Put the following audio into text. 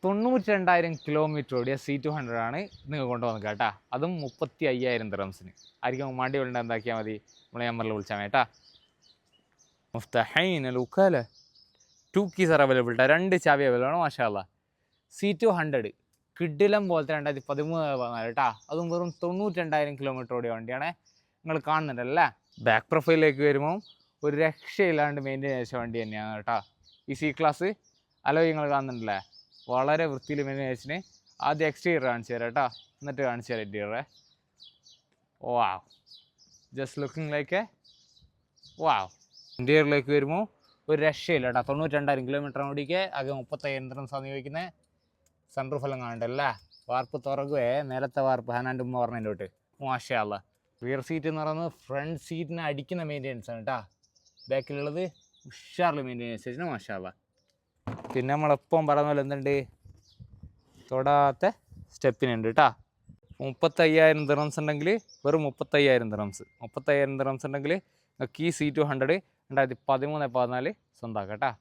92,000 kilometre ഓടിയ C200 ആണ് നിങ്ങൾ കൊണ്ടുവന്നത് കേട്ടാ. അതും 35,000 ദിറംസിന്. ആയിരിക്കും മടി കൊണ്ട് എന്താക്കിയാൽ മതി, നമ്മളെ നമ്പറിൽ വിളിച്ചാൽ മതി കേട്ടാ. മുഫ്തഹൈൻ അൽ ഉക്കാല 2 keys are available. 2 ചാവി അവൈലബിൾ ആണ്. മാഷാ അല്ലാ. C200 കിഡിലം പോലത്തെ 2013 കേട്ടാ. അതും വെറും 92,000 കിലോമീറ്റർ ഓടിയ വണ്ടിയാണ്. നിങ്ങൾ കാണുന്നുണ്ടല്ലേ. ബാക്ക് പ്രൊഫൈലിലേക്ക് വരുമ്പോൾ ഒരു രക്ഷയില്ലാണ്ട് മെയിൻറ്റെയിൻ ചെയ്ത വണ്ടി തന്നെയാണ് കേട്ടോ. ഈ C ക്ലാസ് അലോയ് നിങ്ങൾ കാണുന്നുണ്ടല്ലേ, വളരെ വൃത്തിയിൽ മെയിൻറ്റെയിൻ ചെയ്തതിന്. ആദ്യം എക്സ്റ്റീരിയർ കാണിച്ചു തരാം കേട്ടോ, എന്നിട്ട് കാണിച്ചു തരാം ഇൻറ്റീരിയറെ. വാവ്, ജസ്റ്റ് ലുക്കിംഗ് ലൈക്ക് വാവ്. ഇൻറ്റീരിയറിലേക്ക് വരുമ്പോൾ ഒരു രക്ഷയില്ല കേട്ടോ. 92,000 കിലോമീറ്റർ ഓടിക്ക് ആകെ 35,000 ദിറംസാണ് ഉപയോഗിക്കുന്നത്. സൺറൂഫ് എല്ലാം കാണണ്ടല്ലേ, വാർപ്പ് തുറകുവേ, നേരത്തെ വാർപ്പ് ഹനാൻ്റെ ഉമ്മ പറഞ്ഞതിൻ്റെ തൊട്ട്. മാഷാ അല്ലാ. റിയർ സീറ്റ് എന്ന് പറയുന്നത് ഫ്രണ്ട് സീറ്റിനെ അടിക്കുന്ന മെയിൻ്റെനൻസ് ആണ് കേട്ടോ. ബാക്കിലുള്ളത് ഉഷാറിൽ മെയിൻ്റെനൻസ് വെച്ചിട്ട് മാഷാ അല്ലാ. പിന്നെ നമ്മളെപ്പം പറയുന്ന പോലെ എന്തുണ്ട്, തൊടാത്ത സ്റ്റെപ്പിനുണ്ട് കേട്ടോ. 35,000 ദിറംസ് ഉണ്ടെങ്കിൽ വെറും 35,000 ദിറംസ്. 35,000 ദിറംസ് ഉണ്ടെങ്കിൽ നിങ്ങൾക്ക് ഈ C200 2013-14 സ്വന്തമാക്കാം കേട്ടോ.